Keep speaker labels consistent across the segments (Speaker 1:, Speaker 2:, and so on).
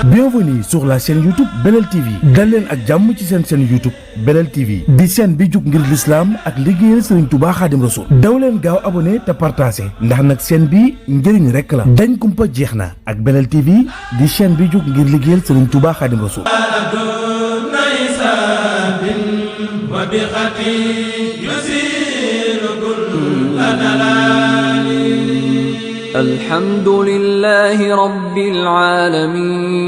Speaker 1: Bienvenue sur la chaîne YouTube Belel TV dal leen ak jàmm ci seen chaîne YouTube Belel TV di chaîne bi jug ngir l'islam ak liggéeyal Serigne Touba Khadim Rassoul daw leen gaaw abonné te partagé ndax nag chaîne bi njëriñ rek la dañ kumpa jeex na ak Belel TV di chaîne bi jug ngir liggéeyal Serigne Touba Khadim Rassoul.
Speaker 2: الحمد لله رب العالمين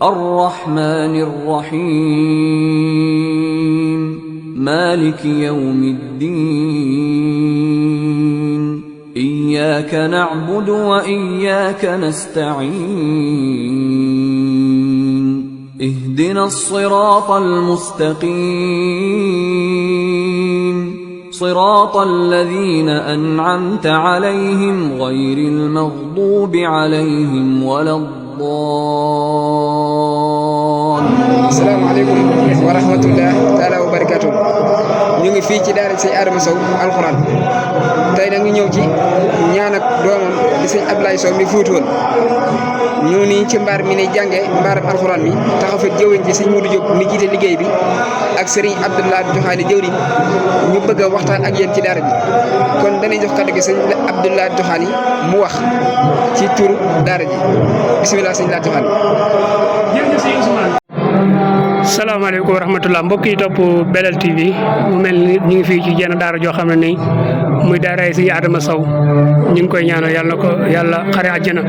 Speaker 2: الرحمن الرحيم مالك يوم الدين إياك نعبد وإياك نستعين اهدنا الصراط المستقيم صراط الذين أنعمت عليهم غير المغضوب عليهم ولا الضالين.
Speaker 3: السلام عليكم ورحمة الله تعالى وبركاته. ñu ngi fii ci daara sëñ Adama Sow alxuraan tey nag ñu ñëw ci ñaan ak doomam di sëñ Ablaye Sow mi fuutu woon ñëw nii ci mbaar mi ne jànge mbaaram alxuraan mi taxaw fa jëwriñ ci sëñ Modou Diop mi jiite liggéey bi ak sëriñ Abdoulaye Joxaane jëwriñ ñu bëgg a waxtaan ak yéen ci daara bi kon dañuy jox kàddu gi sëñ Abdoulaye Joxaane mu wax ci turu daara ji bisimilah sëñ Abdoulaye Joxaane.
Speaker 4: salaamaaleykum wa rahmatulah mbokk yi topp Belel TV mu mel ni ñu ngi fii ci jenn daara joo xam ne nii muy daara yi sëñ Adama Sow ñu ngi koy ñaanal yàlla na ko yàlla xare àjjana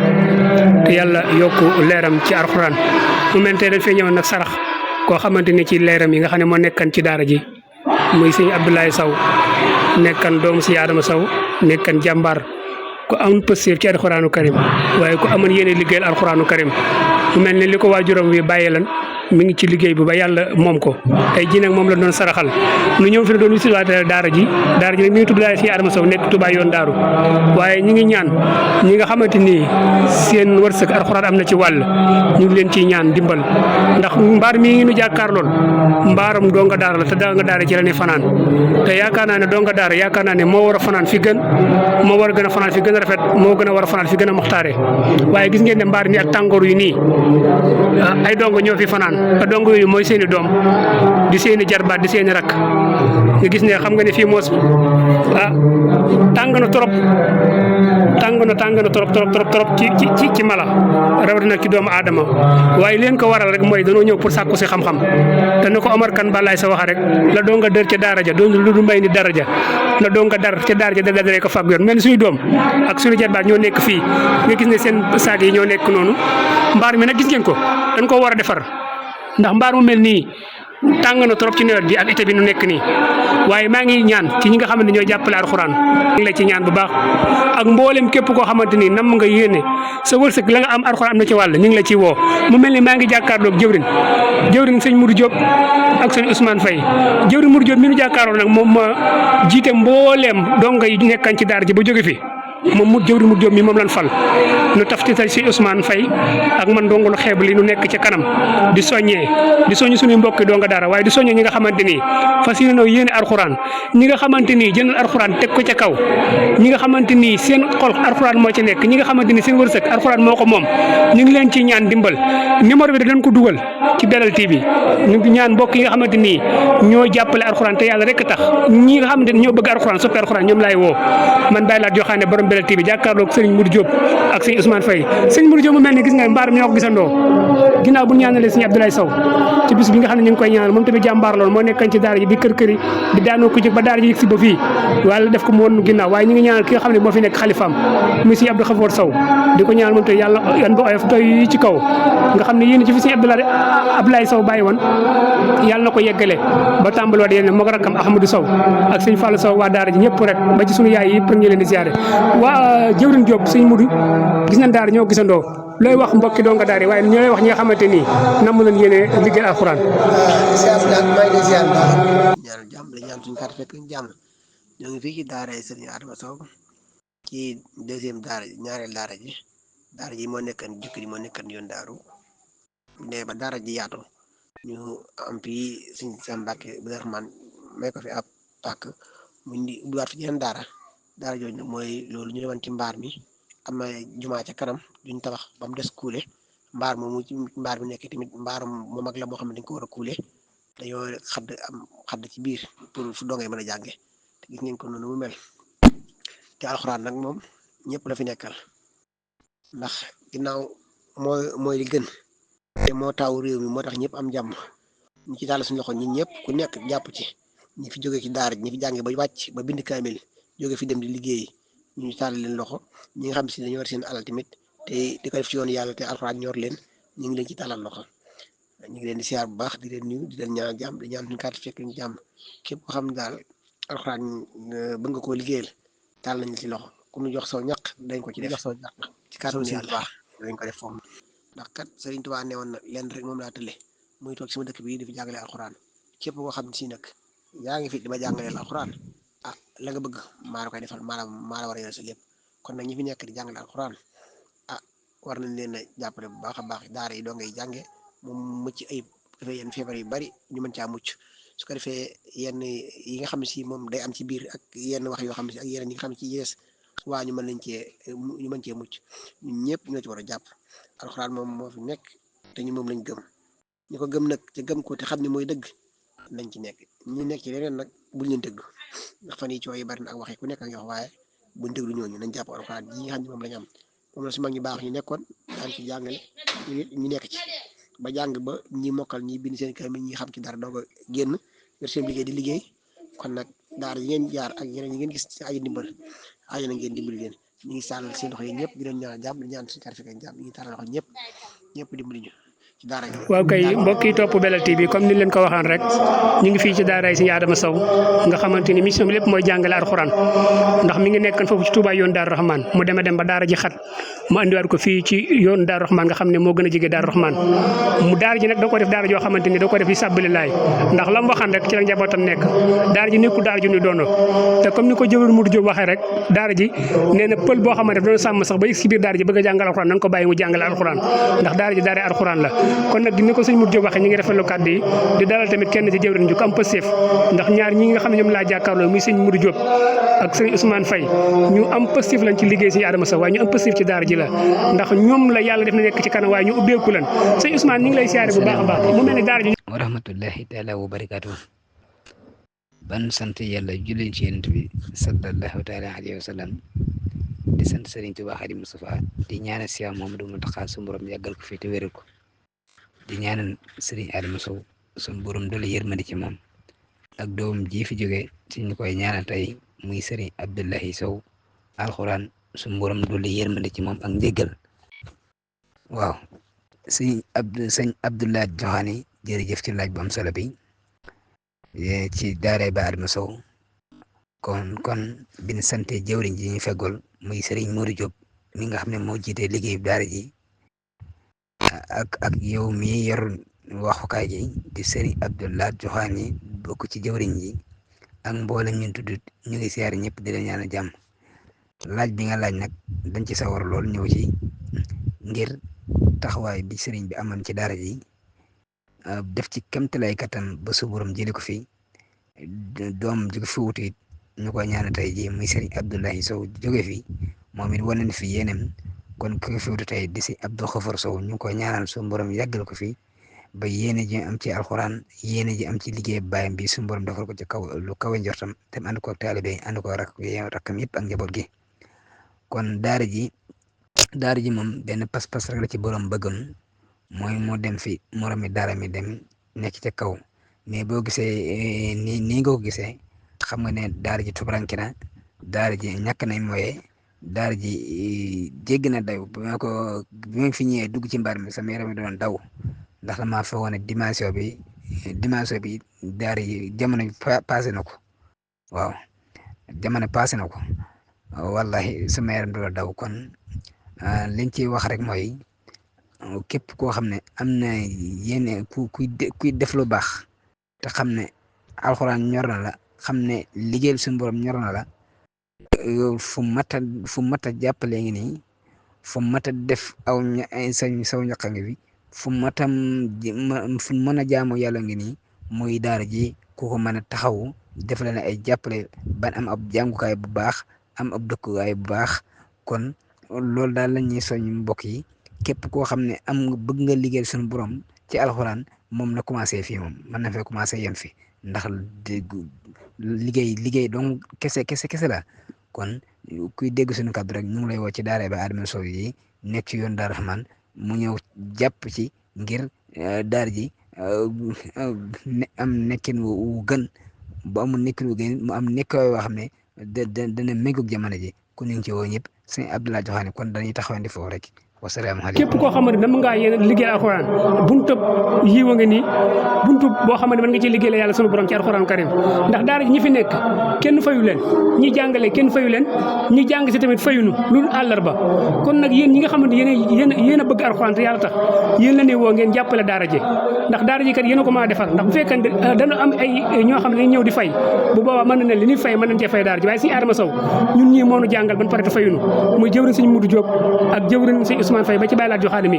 Speaker 4: te yàlla yokku leeram ci alxuraan mu mel tey dañ fee ñëwoon nag sarax koo xamante ni ci leeram yi nga xam ne moo nekkan ci daara ji muy sëñ Abdoulaye Sow nekkan doomu sëñ Adama Sow nekkan jàmbaar ku am pëstéef ci alxuraanu karim waaye ku amoon yéene liggéeyal alxuraanu karim mu mel ni li ko waajuram wi bàyyee lan mi ngi ci liggéey bi ba yàlla moom ko tey jii nag moom la doon saraxal nu ñëw fi ne doon visité daara ji nag mi ngi tudd daara si Adama Sow nekk Touba yoon daaru waaye ñi ngi ñaan ñi nga xamante ni seen wërsëg alxuraan am na ci wàll ñu ngi leen ciy ñaan dimbal ndax mbaar mii ngi nu jàkkaar lool mbaaram donga daara la te donga daara ci la ne fanaan te yaakaar naa ne donga daara yaakaar naa ne moo war a fanaan fi gën moo war a gën a fanaan fi gën a rafet moo gën a war a fanaan fi gën a moxtaare waaye gis ngeen ne mbaar mi ak tàngoor yu nii ay dongo ñoo fi fanaan te dong yooyu mooy seeni doom di seeni jarbaat di seeni rakk nga gis ne xam nga ne fii moos tàng na trop ci mala rawatina ci doomu aadama waaye leen ko waral rek mooy dañoo ñëw pour sàkku si xam-xam te na ko Omar Kan balaay sa waxa rek la doo nga dër ca daara ja doon lu du mbay ni daraja la doo nga dar ca daara ja da daree ko fag yoon mel ni suñu doom ak suñu jarbaat ñoo nekk fii nga gis ne seen saag yi ñoo nekk noonu mbaar mi nag gis ngeen ko dañ ko war a defar ndax mbaar mu mel nii tàng na trop ci nawet bi ak été bi nu nekk nii waaye maa ngi ñaan ci ñi nga xamante ne ñoo jàppale alxuraan ngi la ci ñaan bu baax ak mboolem képp koo xamante ni nam nga yéene sa wërsëg la nga am alxuraan am na ci wàll ñu ngi la ci woo mu mel ni maa ngi jàkkaarloog jëwrin sëñ Modou Diop ak sëñ Ousmane Faye jëwrin Modou Diop mi nu jàkkaarloo nag moom ma jiite mbooleem donga yi nekkan ci daara ji ba jóge fi moom jëwri mu Jóob mi moom lan fal nu taftital si Ousmane Faye ak man dongulu xeeb li nu nekk ci kanam di soññi suñuy mbokki donga dara waaye di soññee ñi nga xamante ni fas yéene yéene alxuraan ñi nga xamante ni jëndal alxuraan teg ko ca kaw ñi nga xamante ni seen xol alxuraan moo ci nekk ñi nga xamante ni seen wërsëg alxuraan moo ko moom ñu ngi leen ci ñaan dimbal numéro bi dañ ko dugal ci Belel TV ñu ngi ñaan mbokk yi nga xamante ni ñoo jàppale alxuraan te yàlla rek tax ñi nga xamante ni ñoo bëgg alxuraan soppi alxuraan ñoom laay woo man bàyyi laa joxaane borom Belel TV jàkkaarloog sëriñ Modou Diop ak sëriñ Ousmane Faye sëriñ Modou Diop mu mel ni gis nga mbaar mi ñoo ko gisandoo ginnaaw bu ñu ñaanalee sëriñ Abdoulaye Sow ci bis bi nga xam ne ñu ngi koy ñaanal moom tamit jàmbaar lool moo nekkan ci daara ji di kër këri di daanoo ko jóg ba daara ji yëg si ba fii wala def ko mu woon ginnaaw waaye ñu ngi ñaanal ki nga xam ne moo fi nekk xalifaam muy sëriñ Abdou Khafour Sow di ko ñaanal moom tamit yàlla yan ba oyof doy ci kaw nga xam ne yéen ci fi sëriñ Abdoulaye Sow bàyyi woon yàlla na ko yeggale ba tàmbali waat yéen moo ko rakkam Ahmadou Sow ak sëriñ Fallou Sow waa daara ji ñëpp rek ba ci sunu yaay yi pour ñu leen di ziare waa jëwriñ Diop sëñ Modou gis nañ daara ñoo gisandoo looy wax mbokki donga daara waaye ñooy wax ñi nga xamante ni namm nañ yéene liggéey alxuraan.
Speaker 5: ñaan jàmm la ñaan suñu kàr fekk jàmm ñoo ngi fii ci daara yi sëriñ Adama Sow ci deuxième daara ji ñaareel daara ji moo nekkan jëkk ji moo nekkan yoon daaru ne ba daara ji yaatu ñu am fii suñ sa Mbàkke bu Rahmaan may ko fi ab pàkk mu indi ubbiwaat fi yeneen daara jooju nag mooy loolu ñu demoon ci mbaar mi am na jumaa ca kanam duñ tabax ba mu des kuule mbaar moomu ci mbaar bi nekk tamit mbaar mu mag la moo xam ne dañ ko war a kuule dañoo xadd ci biir pour fu dongay mën a jànge te gis ngeen ko noonu mu mel te alxuraan nag moom ñëpp la fi nekkal ndax ginnaaw mooy li gën te moo taawu réew mi moo tax ñëpp am jàmm ñu ci tàll suñu loxo ñun ñëpp ku nekk jàpp ci ñi fi jógee ci daara ñi fi jànge ba wàcc ba bind kaamil jóge fi dem di liggéey ñu tàll leen loxo ñi nga xam si dañoo war seen alal tamit te di ko def ci yoon yàlla te alxuraan ñor leen ñu ngi leen ci tàllal loxo ñu ngi leen di siyaar bu baax di leen nuyu di leen ñaan jàmm di ñaan suñu kàddu fekk ñu jàmm képp ko xam ne daal alxuraan bëgg nga koo liggéeyal tàll nañ ci loxo ku ñu jox saw ñaq dañ ko ci def ci kàddu yàlla dañ ko def foofu ndax kat Sëriñ Tuubaa ne woon na leen rek moom laa tële muy toog sama dëkk bii di fi jàngale alxuraan képp koo xam ne si nag yaa ngi fi di ma jàngaleel alxuraan la nga bëgg maa la koy defal maa la war a yore sa lépp kon nag ñi fi nekk di jàngale alxuraan war nañ leen a jàppale bu baax a baax daara yi doo ngay jànge moom mucc ayib dafay yenn feebar yu bari ñu mën caa mucc su ko defee yenn yi nga xam ne si moom day am ci biir ak yenn wax yoo xam ne si ak yeneen yi nga xam ne ci yees waa ñu mën cee mucc ñun ñëpp ñoo ci war a jàpp alxuraan moom moo fi nekk te ñu moom lañ gëm ñu ko gëm nag te gëm ko te xam ne mooy dëgg nañ ci nekk ñu nekk ci leneen nag buñ leen déglu ndax fan yi coow yi bari na ak waxee ku nekk ak yox waaye buñ déglu ñooñu nañ jàpp alxuraan yi nga xam ne moom lañ am moom la su mag ñu baax ñu nekkoon daan ci jàngale ñu nekk ci ba jàng ba ñi mokkal ñi bind seen kaamil ñi xam ci dara doog a génn yor seen liggéey di liggéey kon nag daara yi ngeen jaar ak yeneen yi ngeen gis ci ay ndimbal ay na ngeen dimbali leen ñu ngi sàllal seen loxo yi ñëpp di leen ñaan jàmm di ñaan suñu kàddu fekk jàmm ñu ngi tàllal loxo ñëpp dimbali ñu ci daara yi.
Speaker 4: waaw kay mbokk yi topp Belel TV comme ni leen ko waxaan rek ñu ngi fii ci daara yi Sëriñ Adama Sow nga xamante ni mission bi lépp mooy jàngale alxuraan ndax mi ngi nekkan foofu ci Touba yoon Daaru Rahman mu dem ba daara ji xat mu andiwaat ko fii ci yoon Daaru Rahman nga xam ne moo gën a jege Daaru Rahman mu daara ji nag da ko def daara joo xamante ni da ko def fi sàbbalilaay ndax la mu waxaan rek ci la njabootam nekk daara ji nekkul daara ju ñu doon te comme ni ko jëwriñ Modou Diop waxee rek daara ji nee na pël boo xamante doon sàmm sax ba yegg si biir daara ji bëgg a jàngal alxuraan nañ ko bàyyi mu jàngale alxuraan ndax daara ji daara alxuraan la kon nag ni ko sëñ Modou Diop waxee ñu ngi rafetlu kàddu yi di dalal tamit kenn ci jëwriñ ju ko am pësteef ndax ñaar ñi nga xam ne ñoom laa jàkkaarloo muy sëñ Modou Diop ak sëñ Ousmane Faye ñu am pësteef lañ ci liggéey Sëñ Adama Sow waaye ñu am pësteef ci daara ji la ndax ñoom la yàlla def na nekk ci kanam waaye ñu ubbeeku lan sëñ Ousmane ñu ngi lay siyaare bu baax a baax mu mel ne daara ji
Speaker 6: wa rahmatullahi taala wa barakaatu ban sant yàlla julli ci yonent bi sallallahu taala alayhi wa sallam di sant Sëriñ Tuubaa Xaadimu Mustafaa di ñaanal Cheikh Mouhamadou Mountakha su borom yàggal ko fi te wéral ko di ñaanal Sëriñ Adama Sow suñu borom doole yërmande ci moom ak doom ji fi jógee ci ñu koy ñaanal tey muy Sëriñ Abdullahi Sow alxuraan suñu borom doole yërmande ci moom ak njéggal waaw sëñ Abdoulaye Joxaane jërëjëf ci laaj bu am solo bi ci daaray ba Adama Sow kon bi ñu sante jëwriñ ji ñu feggool muy Sëriñ Modou Diop mi nga xam ne moo jiite liggéey daara ji ak yow mi yor waxukaay ji di Sëriñ Abdoulaye Joxaane bokk ci jëwriñ ji ak mboolem ñu tudd ñu ngi siyaare ñëpp di leen ñaanal jàmm laaj bi nga laaj nag dañ ci sawar lool ñëw ci ngir taxawaay bi sëriñ bi amoon ci daara ji def ci kéemtalaay kattan ba su borom jëlee ko fi doom jóge fi wutu it ñu koy ñaanal tey ji muy Sëriñ Abdoulaye Sow jóge fi moom it wane na fi yéenam kon ku fi wutu tey di si Abdou Khafor Sow ñu koy ñaanal su borom yàggal ko fi ba yéene ji am ci alxuraan yéene ji am ci liggéey baayam bi su borom defal ko ci kaw lu kawe njortam te ànd ko ak taalibe ànd ko rakkam yëpp ak njaboot gi kon daara ji moom benn pas-pas rek la ci borom bëggoon mooy moo dem fi moromi daara mi dem nekk ca kaw mais boo gisee nii nga ko gisee xam nga ne daara ji tubranke na daara ji ñàkk nañ mooyee daara ji jégg na daw bi ma fi ñëwee dugg ci mbaar mi sama yaram mi doon daw ndax damaa fa woon dimension bi daara ji jamono passé na ko waaw jamono passé na ko wallahi sama yaram doon daw kon liñ ci wax rek mooy képp koo xam ne am na yenn kuy def lu baax te xam ne alxuraan ñor na la xam ne liggéeyal suñu borom ñor na la fu mat a jàppale ngi nii fu mat a def saw ñaq ngi bi fu mën a jaamu yàlla ngi nii muy daara ji ku ko mën a taxawu def la ne ay jàppale ban am ab jàngukaay bu baax am ab dëkkukaay bu baax kon loolu daal la ñuy soñ mbokk yi képp koo xam ne bëgg nga liggéeyal suñu borom ci alxuraan moom na commencé fii moom mën na fee commencé yem fi ndax liggéey donc kese la kon kuy dégg suñu kàddu rek ñu ngi lay woo ci daara ba Adama Sow yi nekk ci yoon Daaru Rahman mu ñëw jàpp ci ngir daara ji am nekkin wu gën bu amul nekkin wu gën mu am nekk yoo xam ne dana méngoog jamono ji ku ñu ngi ci woo ñëpp sëñ Abdoulaye Joxaane kon dañuy taxawandi foofu rek wasalaamaaleykum.
Speaker 4: képp koo xamante ne mën ngaa yéen liggéey alxuraan buntu yiwa nga nii buntu boo xamante ne mën nga ci liggéey la yàlla sunu borom ci alxuraan karim ndax daara ji ñi fi nekk kenn fayu leen ñi jàngale kenn fayu leen ñi jàng si tamit fayunu lu àllarba kon nag yéen ñi nga xamante yéen a bëgg alxuraan te yàlla tax yéen la ne woo ngeen jàppale daara ji ndax daara ji kat yéen a ko mën a defar ndax bu fekkee dana am ay ñoo xam ne dañu ñëw di fay bu boobaa mën na ne li ñuy fay mën nañ cee fay daara ji waaye suñu Adama Sow ñun ñii moo nu jàngal ban pare te fayunu muy jëwriñ suñu Mudu Jóob ak jëwriñ suñu Ousmane Faye ba ci bàyyi laat joxaane mi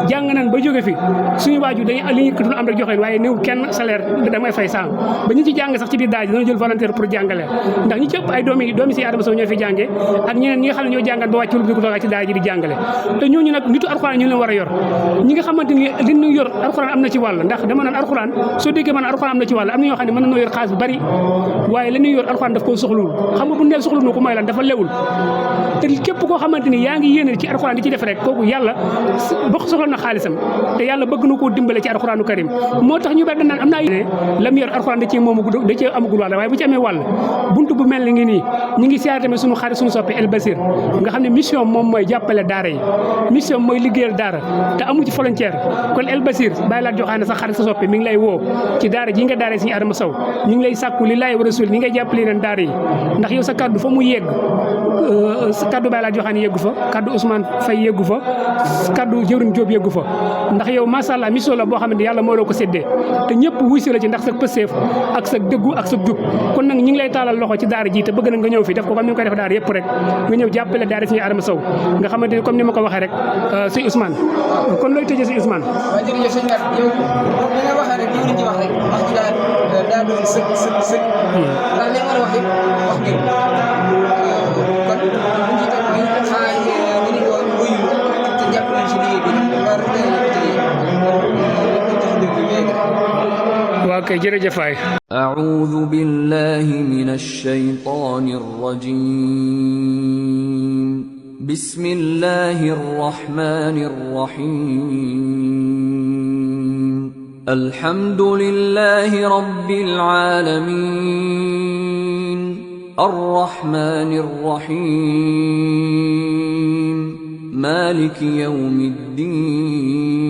Speaker 4: jàng nañ ba jóge fi suñu waaju dañuy li ñu am rek jox leen waaye néew kenn salaire damay fay sang ba ñu ci jàng sax ci biir daara ji dañoo jël volontaire pour jàngale ndax ñi ci ëpp ay doomi si Adama Sow ñoo fi jàngee ak ñeneen ñi nga xam ne ñoo jàngal ba wàcc lu ko ci daara ji di jàngale te ñooñu nag nitu alxuraan ñu leen war a yor ñi nga xamante ni li ñu yor alxuraan am na ci wàll ndax dama naan alxuraan soo déggee man alxuraan am na ci wàll am na ñoo xam ne mën nañoo yor xaalis bu bari waaye la ñuy yor alxuraan daf koo soxlul xam nga bu neel soxlul na ko mooy lan dafa lewul te képp koo xamante ni yaa ngi yéene ci alxuraan di ci def rek kooku yàlla bokk soxla na xaalisam te yàlla bëgg na koo dimbale ci alxuraanu karim moo tax ñu bari dañ naan am naa yéene lam yor alxuraan da cee amagul wàll waaye bu ci amee wàll buntu bu mel ni ngi nii ñu ngi siyaare tamit suñu xarit suñu soppi El Basir nga xam ne mission moom mooy jàppale daara yi mission mooy liggéeyal daara te amu ci frontière kon El Basir bàyyi laat joxaane sa xarit sa soppi mi ngi lay woo ci daara ji nga daara suñu Adama Sow ñu ngi lay sàkku li laay war a suul ñi ngay jàppale leen daara yi ndax yow sa kaddu fa mu yegg sa kaddu bàyyi laat joxaane yeggu fa kaddu Ousmane Faye yeggu fa kaddu jëwriñ Jóob yeggu fa ndax yow macha allah mission la boo xam ne yàlla moo la ko séddee te ñëpp wuy si la ci ndax sa pëseef ak sa dëggu ak sa jub kon nag ñi ngi lay taalal loxo ci daara ji te bëgg na nga ñëw fi def ko comme ni nga koy def daara yëpp rek nga ñëw jàppale daara suñu Adama Sow nga xamante ni comme ni ma ko waxee rek si Ousmane kon looy tëjee si Ousmane.
Speaker 3: waaw jërëjëf sëñ Lat yow li nga waxee rek li ci wax rek wax ji daa doon sëkk ndax li nga war a wax yëpp wax ngeen kon bu ñu teg mooy xaar ñu ni woon wuyu te jàpp nañ si liggéey bi war
Speaker 4: waaw kay jërëjëf waay.
Speaker 2: أعوذ بالله من الشيطان الرجيم بسم الله الرحمن الرحيم الحمد لله رب العالمين الرحمن الرحيم مالك يوم الدين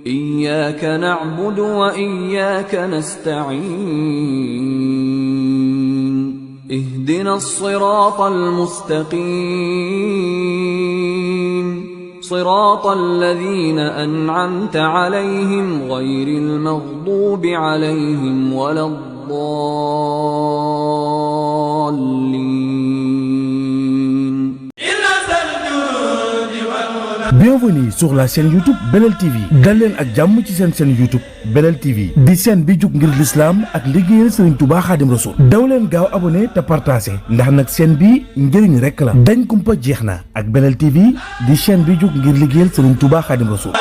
Speaker 2: إياك نعبد وإياك نستعين اهدنا الصراط المستقيم صراط الذين أنعمت عليهم غير المغضوب عليهم ولا الضالين.
Speaker 1: Bienvenue sur la chaîne YouTube Belel TV dal leen ak jàmm ci seen chaîne YouTube Belel TV di chaîne bi jug ngir l'islam ak liggéeyal Serigne Touba Khadim Rasoul daw leen gaaw abonné te partagé ndax nag chaîne bi njëriñ rek la dañ kumpa jeex na ak Belel TV di chaîne bi jug ngir liggéeyal Serigne Touba Khadim Rasoul